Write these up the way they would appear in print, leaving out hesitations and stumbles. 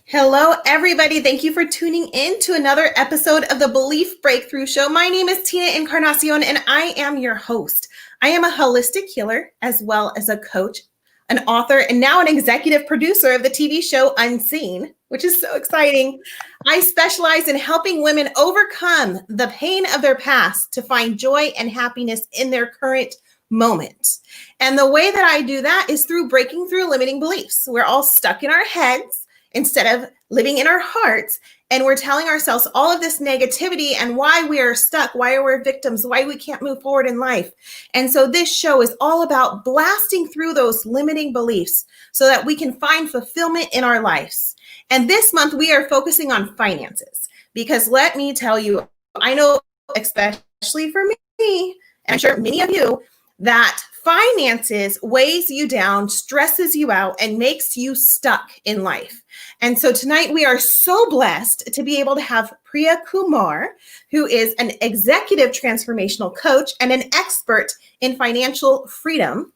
Hello, everybody. Thank you for tuning in to another episode of the Belief Breakthrough Show. My name is Tina Encarnacion, and I am your host. I am a holistic healer, as well as a coach, an author, and now an executive producer of the TV show Unseen, which is so exciting. I specialize in helping women overcome the pain of their past to find joy and happiness in their current moment. And the way that I do that is through breaking through limiting beliefs. We're all stuck in our heads instead of living in our hearts. And we're telling ourselves all of this negativity and why we are stuck, why we're victims, why we can't move forward in life. And so this show is all about blasting through those limiting beliefs so that we can find fulfillment in our lives. And this month we are focusing on finances because let me tell you, I know, especially for me, and I'm sure many of you, that finances weighs you down, stresses you out, and makes you stuck in life. And so tonight we are so blessed to be able to have Priya Kumar, who is an executive transformational coach and an expert in financial freedom,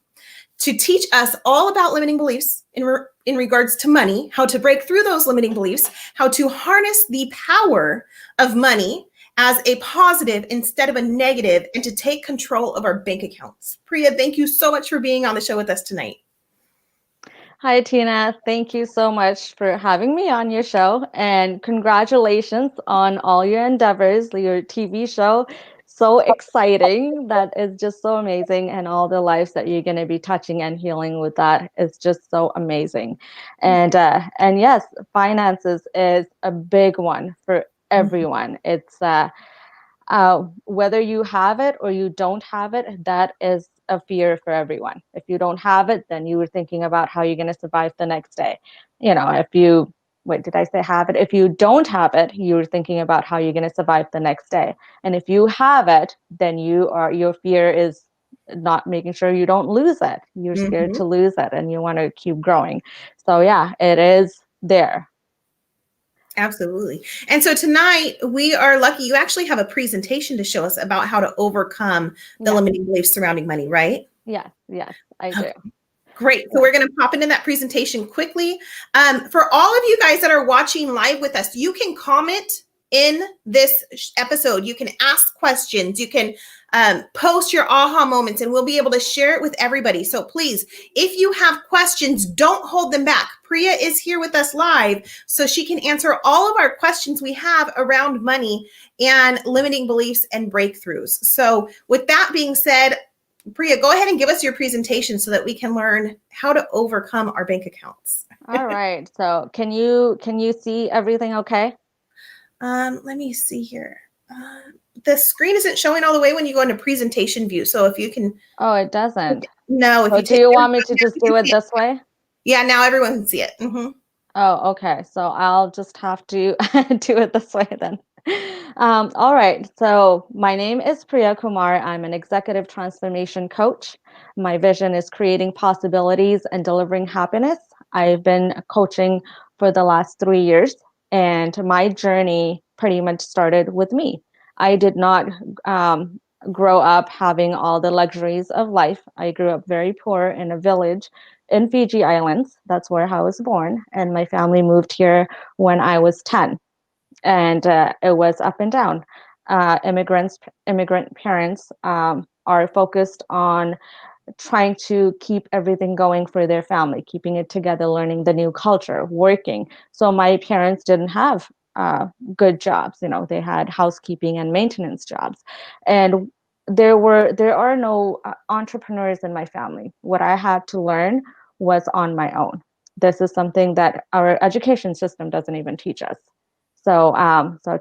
to teach us all about limiting beliefs in regards to money, how to break through those limiting beliefs, how to harness the power of money as a positive instead of a negative, and to take control of our bank accounts. Priya, thank you so much for being on the show with us tonight. Hi, Tina. Thank you so much for having me on your show. And congratulations on all your endeavors, your TV show. So exciting. That is just so amazing. And all the lives that you're going to be touching and healing with that is just so amazing. And yes, finances is a big one for everyone. It's whether you have it or you don't have it, that is a fear for everyone. If you don't have it, then you were thinking about how you're going to survive the next day. If you, wait, did I say have it? If you don't have it, you're thinking about how you're going to survive the next day. And if you have it, then your fear is not making sure you don't lose it. You're scared to lose it and you want to keep growing. So yeah, it is there. Absolutely. And so tonight we are lucky you actually have a presentation to show us about how to overcome the limiting beliefs surrounding money, right? Yes, I do. Great. So we're going to pop into that presentation quickly. For all of you guys that are watching live with us, you can comment in this episode. You can ask questions. You can post your aha moments, and we'll be able to share it with everybody. So please, if you have questions, don't hold them back. Priya is here with us live, so she can answer all of our questions we have around money and limiting beliefs and breakthroughs. So with that being said, Priya, go ahead and give us your presentation so that we can learn how to overcome our bank accounts. All right. So can you see everything okay? Let me see here. The screen isn't showing all the way when you go into presentation view. So if you can. Oh, it doesn't. No. If do you want me to just do it this way? Yeah, now everyone can see it. Oh, okay. So I'll just have to do it this way then. All right. So my name is Priya Kumar. I'm an executive transformation coach. My vision is creating possibilities and delivering happiness. I've been coaching for the last 3 years, and my journey pretty much started with me. I did not grow up having all the luxuries of life. I grew up very poor in a village in Fiji Islands. That's where I was born. And my family moved here when I was 10. And it was up and down. Immigrant parents are focused on trying to keep everything going for their family, keeping it together, learning the new culture, working. So my parents didn't have good jobs. They had housekeeping and maintenance jobs. And there are no entrepreneurs in my family. What I had to learn was on my own. This is something that our education system doesn't even teach us. So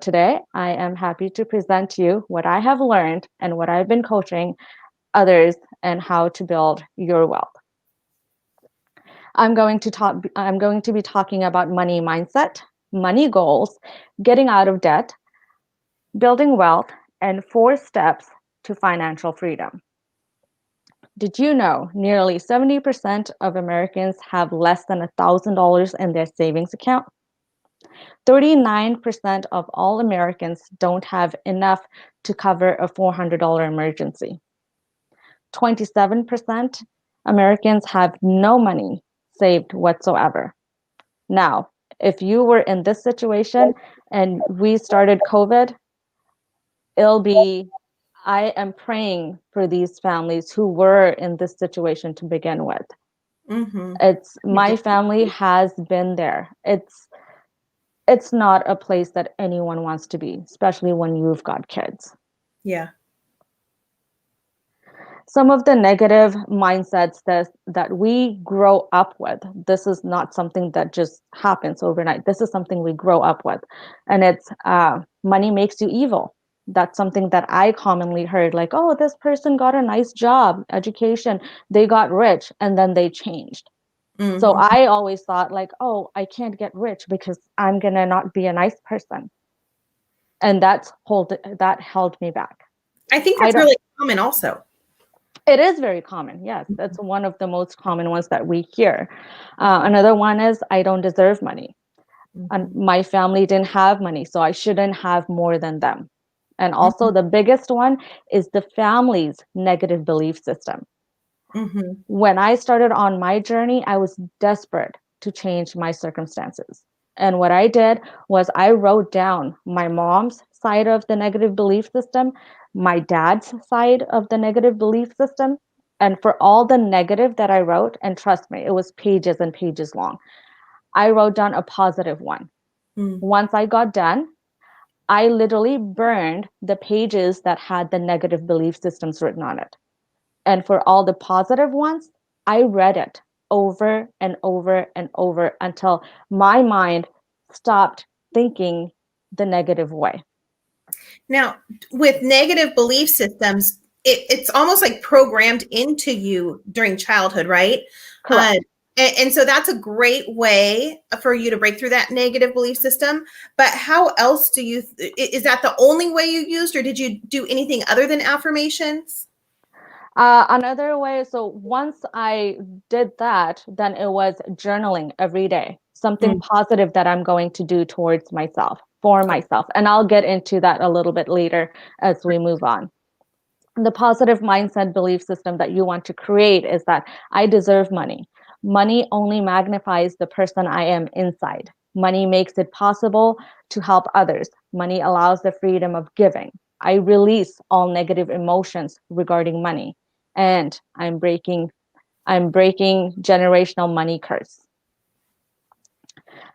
today I am happy to present to you what I have learned and what I've been coaching others and how to build your wealth. I'm going to be talking about money mindset, money goals, getting out of debt, building wealth, and 4 steps to financial freedom. Did you know nearly 70% of Americans have less than $1,000 in their savings account? 39% of all Americans don't have enough to cover a $400 emergency. 27% Americans have no money saved whatsoever. Now, If you were in this situation and we started COVID, it'll be, I am praying for these families who were in this situation to begin with. Mm-hmm. It's my family has been there. It's not a place that anyone wants to be, especially when you've got kids. Yeah. Some of the negative mindsets that we grow up with, this is not something that just happens overnight. This is something we grow up with. And it's money makes you evil. That's something that I commonly heard, like, oh, this person got a nice job, education, they got rich, and then they changed. So Mm-hmm. I always thought, like, oh, I can't get rich because I'm gonna not be a nice person. And that held me back. I think I that's don't really common also. It is very common. Yes, that's one of the most common ones that we hear. Another one is, I don't deserve money. And Mm-hmm. my family didn't have money, so I shouldn't have more than them. And Mm-hmm. also, the biggest one is the family's negative belief system. Mm-hmm. When I started on my journey, I was desperate to change my circumstances. And what I did was I wrote down my mom's side of the negative belief system, my dad's side of the negative belief system. And for all the negative that I wrote, and trust me, it was pages and pages long, I wrote down a positive one. Mm-hmm. Once I got done, I literally burned the pages that had the negative belief systems written on it. And for all the positive ones, I read it over and over and over until my mind stopped thinking the negative way. Now, with negative belief systems, it's almost like programmed into you during childhood, right? Uh, Correct. and so that's a great way for you to break through that negative belief system. But how else is that the only way you used, or did you do anything other than affirmations? Another way, so once I did that, then it was journaling every day, something Mm. positive that I'm going to do towards myself, for myself. And I'll get into that a little bit later as we move on. The positive mindset belief system that you want to create is that I deserve money. Money only magnifies the person I am inside. Money makes it possible to help others. Money allows the freedom of giving. I release all negative emotions regarding money. And I'm breaking generational money curse.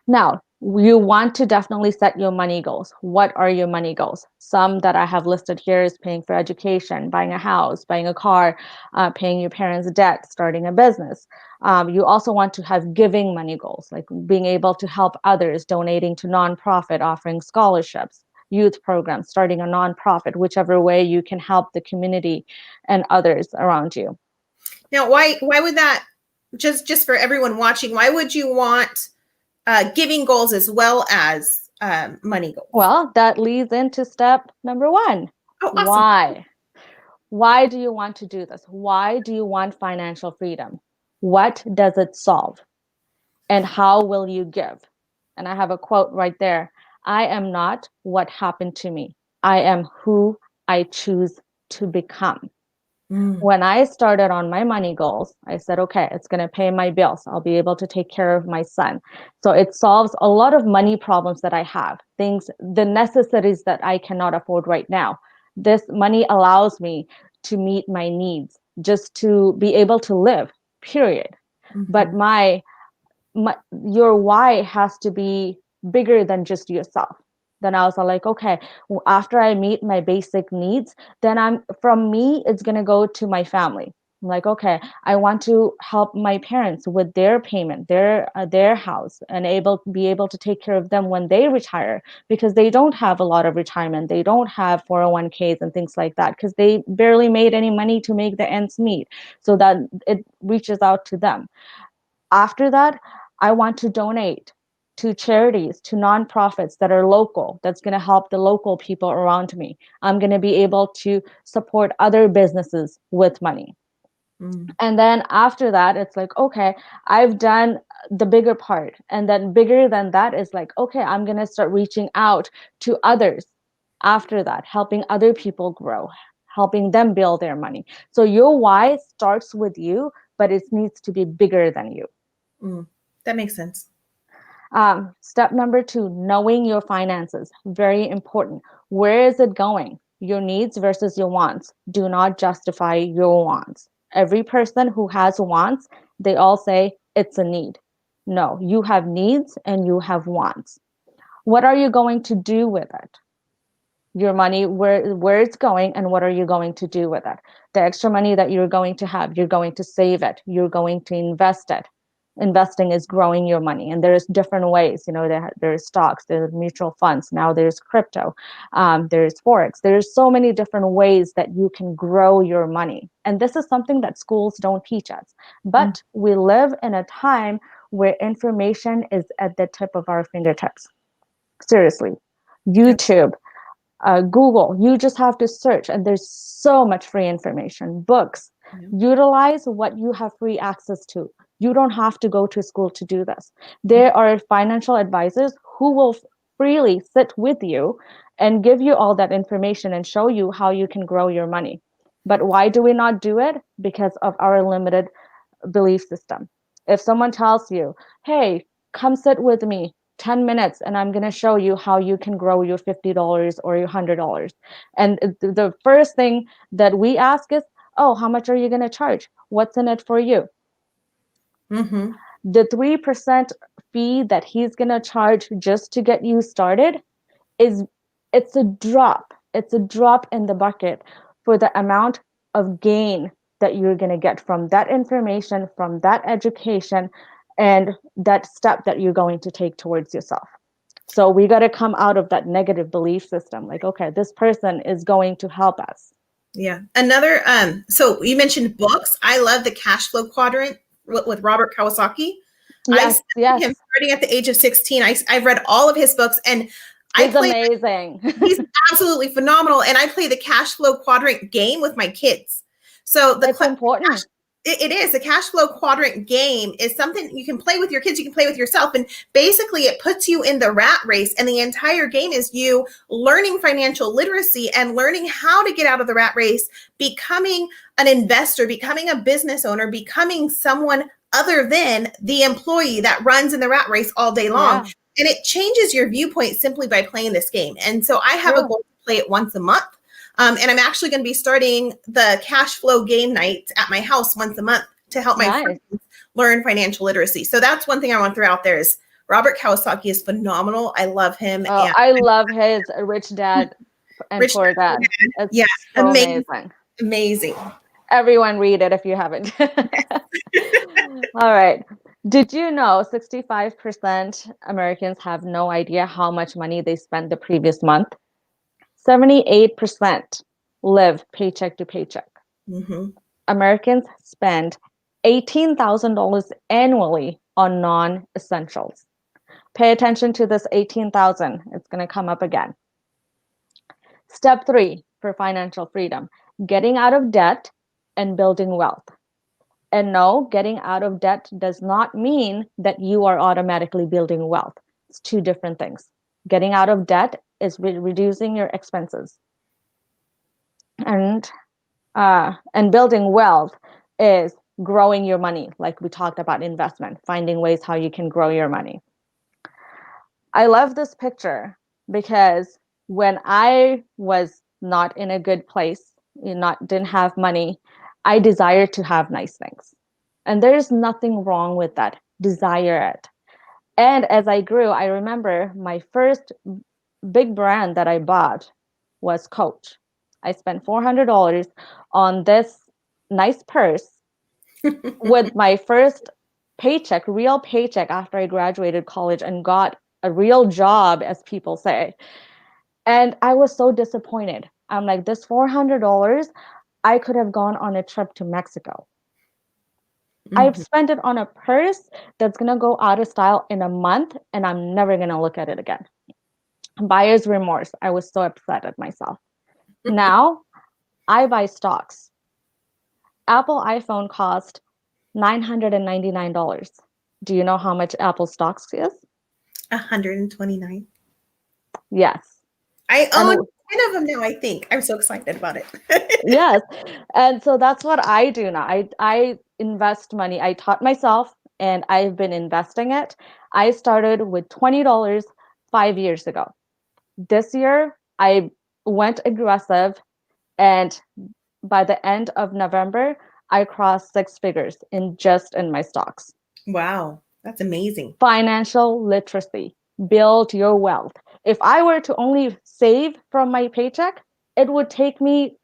Now, you want to definitely set your money goals. What are your money goals? Some that I have listed here is paying for education, buying a house, buying a car, paying your parents' debt, starting a business. You also want to have giving money goals, like being able to help others, donating to nonprofit, offering scholarships, youth programs, starting a nonprofit, whichever way you can help the community and others around you. Now, why would that, just for everyone watching, why would you want giving goals as well as money goals? Well, that leads into step number one. Oh, awesome. Why? Why do you want to do this? Why do you want financial freedom? What does it solve? And how will you give? And I have a quote right there. I am not what happened to me. I am who I choose to become. Mm. When I started on my money goals, I said, okay, it's going to pay my bills. I'll be able to take care of my son. So it solves a lot of money problems that I have, things, the necessities that I cannot afford right now. This money allows me to meet my needs, just to be able to live, period. But Mm-hmm. my your why has to be bigger than just yourself. Then I was like, okay, after I meet my basic needs, then I'm from me it's going to go to my family. I'm like, okay, I want to help my parents with their payment, their house, and be able to take care of them when they retire, because they don't have a lot of retirement, they don't have 401ks and things like that, because they barely made any money to make the ends meet, so that it reaches out to them. After that, I want to donate to charities, to nonprofits that are local, that's going to help the local people around me. I'm going to be able to support other businesses with money. Mm. And then after that, it's like, okay, I've done the bigger part. And then bigger than that is like, okay, I'm going to start reaching out to others after that, helping other people grow, helping them build their money. So your why starts with you, but it needs to be bigger than you. Mm. That makes sense. Step number 2, knowing your finances. Very important. Where is it going? Your needs versus your wants. Do not justify your wants. Every person who has wants, they all say it's a need. No, you have needs and you have wants. What are you going to do with it? Your money, where it's going, and what are you going to do with it? The extra money that you're going to have, you're going to save it, you're going to invest it. Investing is growing your money, and there's different ways. There's stocks, there's mutual funds, now there's crypto, there's forex. There's so many different ways that you can grow your money, and this is something that schools don't teach us. But we live in a time where information is at the tip of our fingertips. Seriously. YouTube, Google, you just have to search, and there's so much free information. Books, utilize what you have free access to. You don't have to go to school to do this. There are financial advisors who will freely sit with you and give you all that information and show you how you can grow your money. But why do we not do it? Because of our limited belief system. If someone tells you, hey, come sit with me 10 minutes and I'm going to show you how you can grow your $50 or your $100. And the first thing that we ask is, oh, how much are you going to charge? What's in it for you? Mm-hmm. The 3% fee that he's going to charge just to get you started it's a drop. It's a drop in the bucket for the amount of gain that you're going to get from that information, from that education, and that step that you're going to take towards yourself. So we got to come out of that negative belief system. Like, okay, this person is going to help us. Yeah. Another, so you mentioned books. I love the Cash Flow Quadrant with Robert Kiyosaki. Yes, I him starting at the age of 16. I've read all of his books, and he's amazing. He's absolutely phenomenal. And I play the Cash Flow Quadrant game with my kids. So it's important. It is. The Cash Flow Quadrant game is something you can play with your kids. You can play with yourself. And basically it puts you in the rat race. And the entire game is you learning financial literacy and learning how to get out of the rat race, becoming an investor, becoming a business owner, becoming someone other than the employee that runs in the rat race all day long. Yeah. And it changes your viewpoint simply by playing this game. And so I have a goal to play it once a month. And I'm actually going to be starting the cash flow game night at my house once a month to help my friends learn financial literacy. So that's one thing I want to throw out there is Robert Kiyosaki is phenomenal. I love him. Oh, I love his Rich Dad and Poor Dad. Yeah, so amazing. Amazing. Everyone read it if you haven't. All right. Did you know 65% Americans have no idea how much money they spent the previous month? 78% live paycheck to paycheck. Mm-hmm. Americans spend $18,000 annually on non-essentials. Pay attention to this 18,000. It's going to come up again. Step 3 for financial freedom, getting out of debt and building wealth. And no, getting out of debt does not mean that you are automatically building wealth. It's two different things. Getting out of debt is reducing your expenses. And building wealth is growing your money, like we talked about investment, finding ways how you can grow your money. I love this picture because when I was not in a good place, didn't have money, I desired to have nice things. And there's nothing wrong with that. Desire it. And as I grew, I remember my first big brand that I bought was Coach. I spent $400 on this nice purse with my first paycheck, real paycheck after I graduated college and got a real job, as people say. And I was so disappointed. I'm like, this $400, I could have gone on a trip to Mexico. Mm-hmm. I've spent it on a purse that's going to go out of style in a month, and I'm never going to look at it again. Buyer's remorse. I was so upset at myself. Now, I buy stocks. Apple iPhone cost $999. Do you know how much Apple stocks is? $129. Yes. I own 10 of them now, I think. I'm so excited about it. Yes. And so that's what I do now. I invest money. I taught myself and I've been investing it. I started with $20 5 years ago. This year, I went aggressive, and by the end of November, I crossed six figures in my stocks. Wow, that's amazing. Financial literacy, build your wealth. If I were to only save from my paycheck, it would take me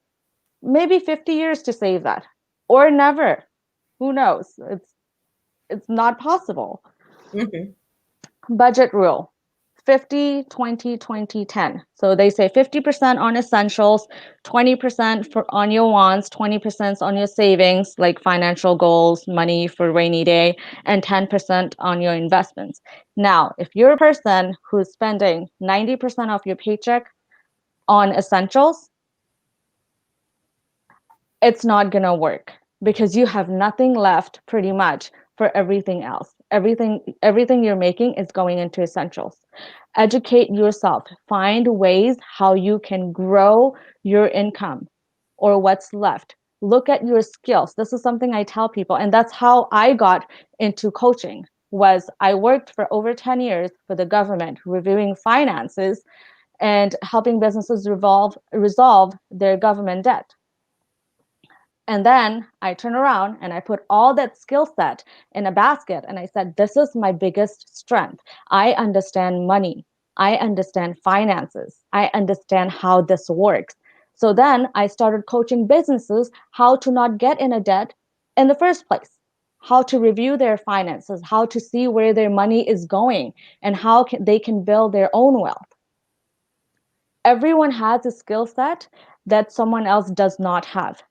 maybe 50 years to save that, or never. Who knows? It's not possible. Mm-hmm. Budget rule: 50, 20, 20, 10. So they say 50% on essentials, 20% for on your wants, 20% on your savings, like financial goals, money for rainy day, and 10% on your investments. Now, if you're a person who's spending 90% of your paycheck on essentials, it's not going to work because you have nothing left pretty much for everything else. Everything you're making is going into essentials. Educate yourself. Find ways how you can grow your income or what's left. Look at your skills. This is something I tell people, and that's how I got into coaching. Was I worked for over 10 years for the government reviewing finances and helping businesses resolve their government debt. And then I turn around and I put all that skill set in a basket and I said, this is my biggest strength. I understand money. I understand finances. I understand how this works. So then I started coaching businesses how to not get in a debt in the first place, how to review their finances, how to see where their money is going, and how they can build their own wealth. Everyone has a skill set that someone else does not have.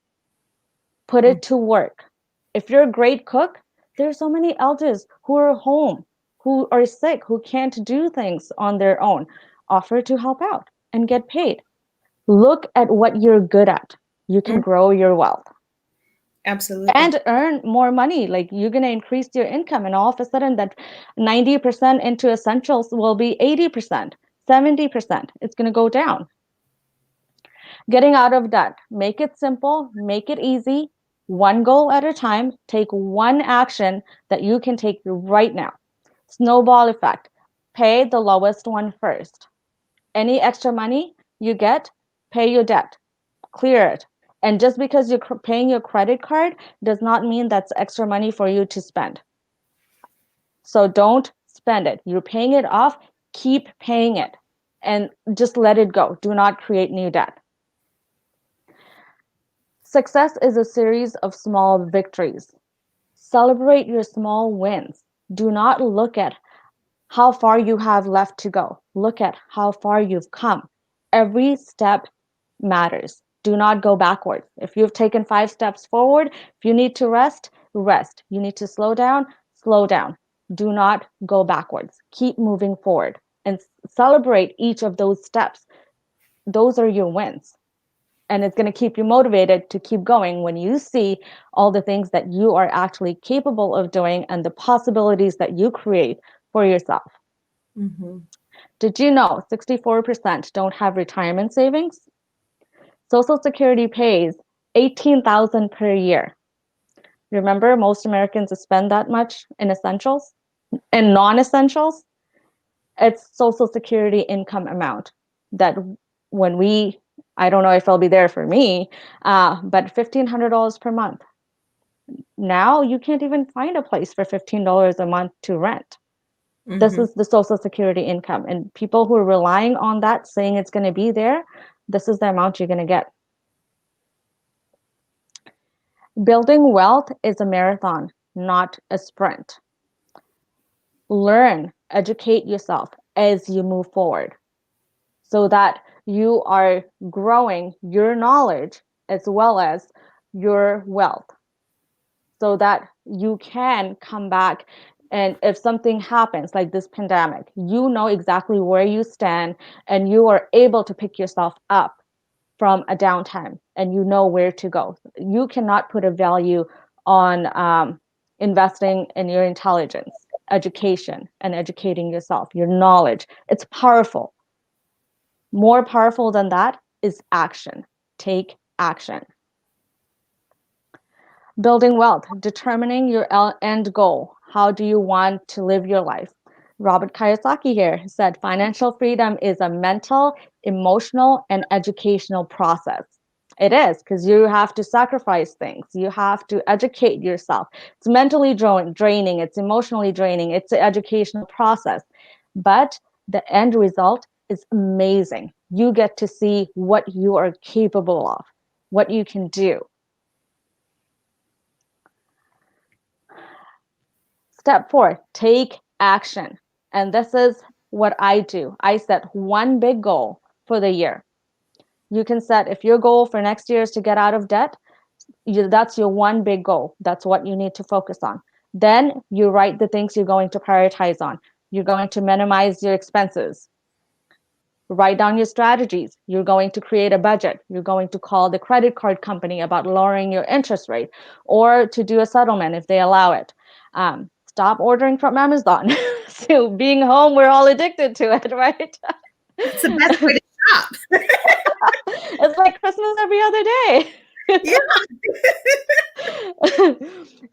Put it to work. If you're a great cook, there's so many elders who are home, who are sick, who can't do things on their own. Offer to help out and get paid. Look at what you're good at. You can Mm-hmm. grow your wealth Absolutely. and earn more money. Like, you're going to increase your income, and all of a sudden that 90% into essentials will be 80%, 70%. It's going to go down. Getting out of debt. Make it simple, make it easy, one goal at a time. Take one action that you can take right now. Snowball effect. Pay the lowest one first. Any extra money you get, pay your debt, clear it. And just because you're paying your credit card does not mean that's extra money for you to spend. So don't spend it. You're paying it off, keep paying it, and just let it go. Do not create new debt. Success is a series of small victories. Celebrate your small wins. Do not look at how far you have left to go. Look at how far you've come. Every step matters. Do not go backwards. If you've taken 5 steps forward, if you need to rest, rest. You need to slow down, slow down. Do not go backwards. Keep moving forward and celebrate each of those steps. Those are your wins. And it's going to keep you motivated to keep going when you see all the things that you are actually capable of doing and the possibilities that you create for yourself. Mm-hmm. Did you know 64% don't have retirement savings? Social Security pays $18,000 per year. Remember, most Americans spend that much in essentials and non-essentials. It's Social Security income amount that when I don't know if it'll be there for me, but $1,500 per month. Now you can't even find a place for $15 a month to rent. This Mm-hmm. is the Social Security income. And people who are relying on that, saying it's going to be there, this is the amount you're going to get. Building wealth is a marathon, not a sprint. Learn, educate yourself as you move forward so that you are growing your knowledge as well as your wealth, so that you can come back. And if something happens like this pandemic, you know exactly where you stand and you are able to pick yourself up from a downtime and you know where to go. You cannot put a value on investing in your intelligence, education, and educating yourself, your knowledge. It's powerful. More powerful than that is action. Take action. Building wealth, determining your end goal. How do you want to live your life? Robert Kiyosaki here said financial freedom is a mental, emotional, and educational process. It is, because you have to sacrifice things. You have to educate yourself. It's mentally draining. It's emotionally draining. It's an educational process. But the end result is amazing. You get to see what you are capable of, what you can do. Step 4, take action. And this is what I do. I set one big goal for the year. You can set, if your goal for next year is to get out of debt, that's your one big goal. That's what you need to focus on. Then you write the things you're going to prioritize on. You're going to minimize your expenses. Write down your strategies. You're going to create a budget. You're going to call the credit card company about lowering your interest rate or to do a settlement if they allow it. Stop ordering from Amazon. So being home, we're all addicted to it, right? It's the best way to shop. It's like Christmas every other day. Yeah.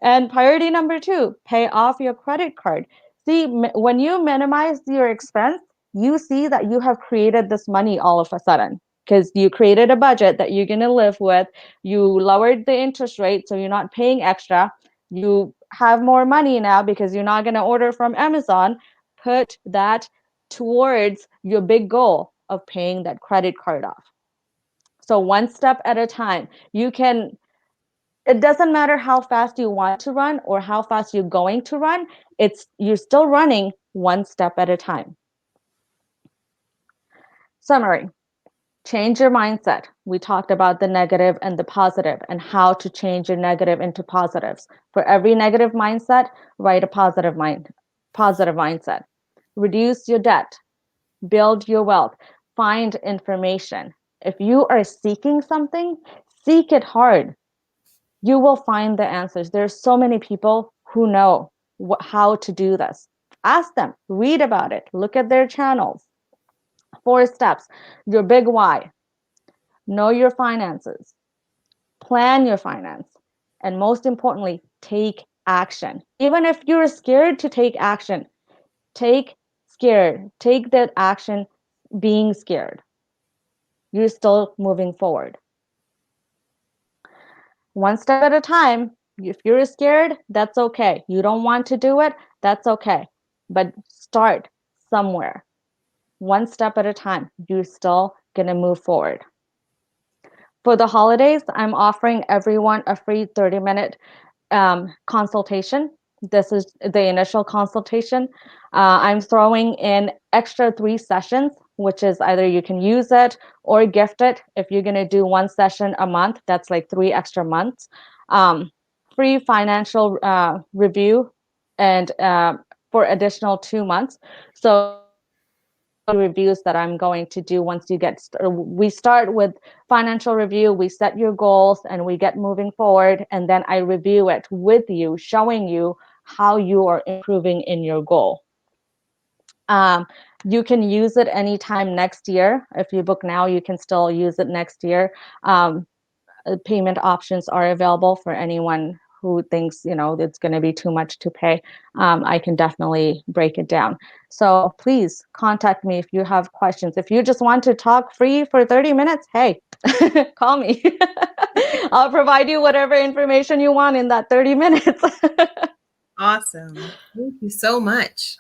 And priority number 2, pay off your credit card. See, when you minimize your expense, you see that you have created this money all of a sudden because you created a budget that you're going to live with. You lowered the interest rate, so you're not paying extra. You have more money now because you're not going to order from Amazon. Put that towards your big goal of paying that credit card off. So one step at a time. It doesn't matter how fast you want to run or how fast you're going to run. You're still running one step at a time. Summary. Change your mindset. We talked about the negative and the positive and how to change your negative into positives. For every negative mindset, write a positive mindset. Reduce your debt. Build your wealth. Find information. If you are seeking something, seek it hard. You will find the answers. There's so many people who know how to do this. Ask them, read about it, look at their channels. 4 steps. Your big why. Know your finances. Plan your finance. And most importantly, take action. Even if you're scared to take action, take that action being scared. You're still moving forward. One step at a time. If you're scared, that's okay. You don't want to do it, that's okay. But start somewhere. One step at a time. You're still going to move forward. For the holidays, I'm offering everyone a free 30-minute consultation. This is the initial consultation. I'm throwing in extra 3 sessions, which is either you can use it or gift it. If you're going to do 1 session a month, that's like 3 extra months. Free financial review and for additional 2 months. So reviews that I'm going to do once you get started. We start with financial review, we set your goals and we get moving forward, and then I review it with you, showing you how you are improving in your goal. You can use it anytime next year. If you book now, you can still use it next year. Payment options are available for anyone who thinks it's going to be too much to pay. I can definitely break it down. So please contact me if you have questions. If you just want to talk free for 30 minutes, hey, call me. I'll provide you whatever information you want in that 30 minutes. Awesome. Thank you so much.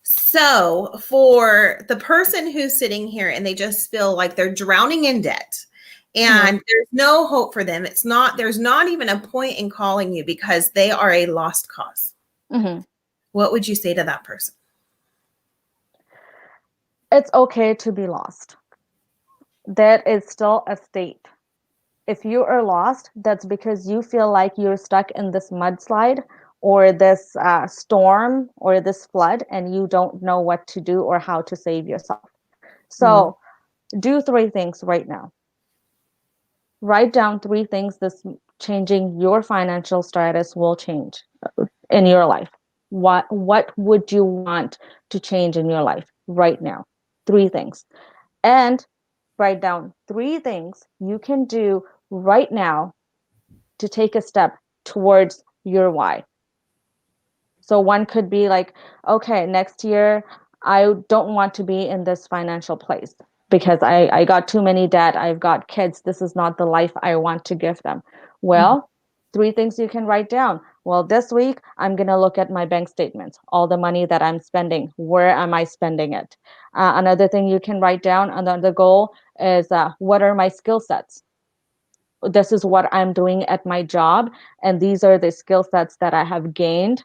So for the person who's sitting here and they just feel like they're drowning in debt and there's no hope for them, there's not even a point in calling you because they are a lost cause. What would you say to that person? It's okay to be lost. That is still a state. If you are lost, that's because you feel like you're stuck in this mudslide or this storm or this flood and you don't know what to do or how to save yourself. So do 3 things right now. Write down 3 things this changing your financial status will change in your life. What would you want to change in your life right now? 3 things. And write down 3 things you can do right now to take a step towards your why. So one could be like, okay, next year, I don't want to be in this financial place because I got too many debt. I've got kids. This is not the life I want to give them. Mhm. Well, three things you can write down. Well, this week, I'm going to look at my bank statements, all the money that I'm spending. Where am I spending it? Another thing you can write down, another goal is what are my skill sets? This is what I'm doing at my job, and these are the skill sets that I have gained.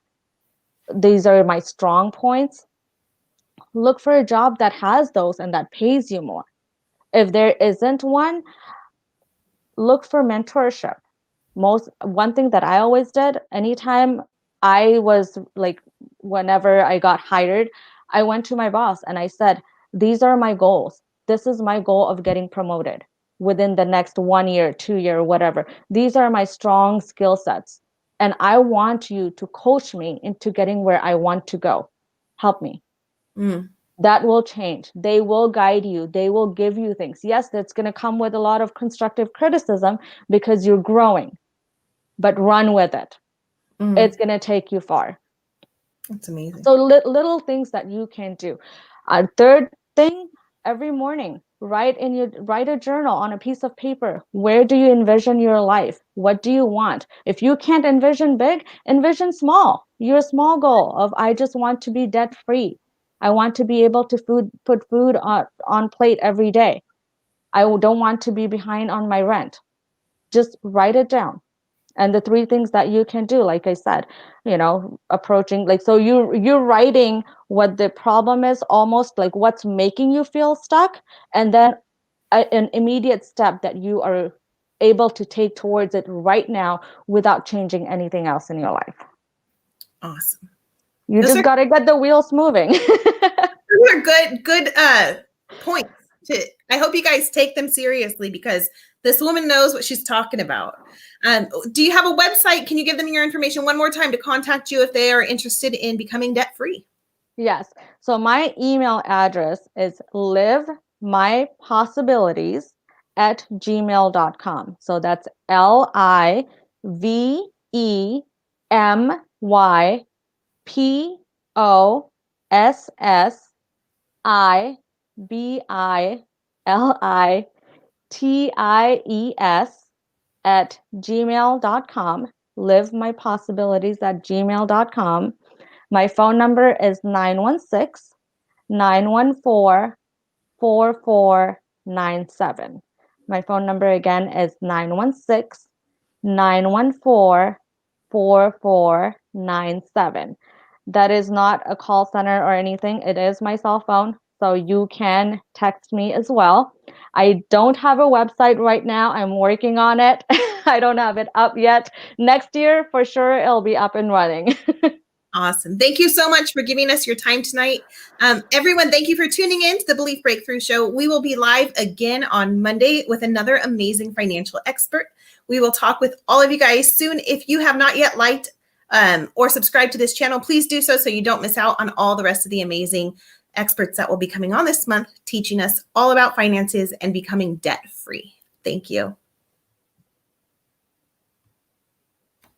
These are my strong points. Look for a job that has those and that pays you more. If there isn't one, look for mentorship. Most one thing that I always did anytime I was like, whenever I got hired, I went to my boss and I said, these are my goals. This is my goal of getting promoted within the next 1 year, 2 year, whatever. These are my strong skill sets. And I want you to coach me into getting where I want to go. Help me. Mm. That will change. They will guide you. They will give you things. Yes, that's going to come with a lot of constructive criticism because you're growing, but run with it. Mm. It's going to take you far. That's amazing. So little things that you can do. Third thing, every morning, write a journal on a piece of paper. Where do you envision your life? What do you want? If you can't envision big, envision small. Your small goal of I just want to be debt free. I want to be able to put food on plate every day. I don't want to be behind on my rent. Just write it down. And the three things that you can do, like I said, approaching, like, so you're writing what the problem is, almost like what's making you feel stuck, and then an immediate step that you are able to take towards it right now without changing anything else in your life. Awesome. You Those just are, got to get the wheels moving. those are good points. I hope you guys take them seriously because this woman knows what she's talking about. Do you have a website? Can you give them your information one more time to contact you if they are interested in becoming debt free? Yes. So my email address is livemypossibilities@gmail.com. So that's livemypossibilities@gmail.com. Livemypossibilities@gmail.com. My phone number is 916-914-4497. My phone number again is 916-914-4497. That is not a call center or anything. It is my cell phone, so you can text me as well. I don't have a website right now. I'm working on it. I don't have it up yet. Next year, for sure, it'll be up and running. Awesome. Thank you so much for giving us your time tonight. Everyone, thank you for tuning in to the Belief Breakthrough Show. We will be live again on Monday with another amazing financial expert. We will talk with all of you guys soon. If you have not yet liked or subscribed to this channel, please do so you don't miss out on all the rest of the amazing experts that will be coming on this month, teaching us all about finances and becoming debt free. Thank you.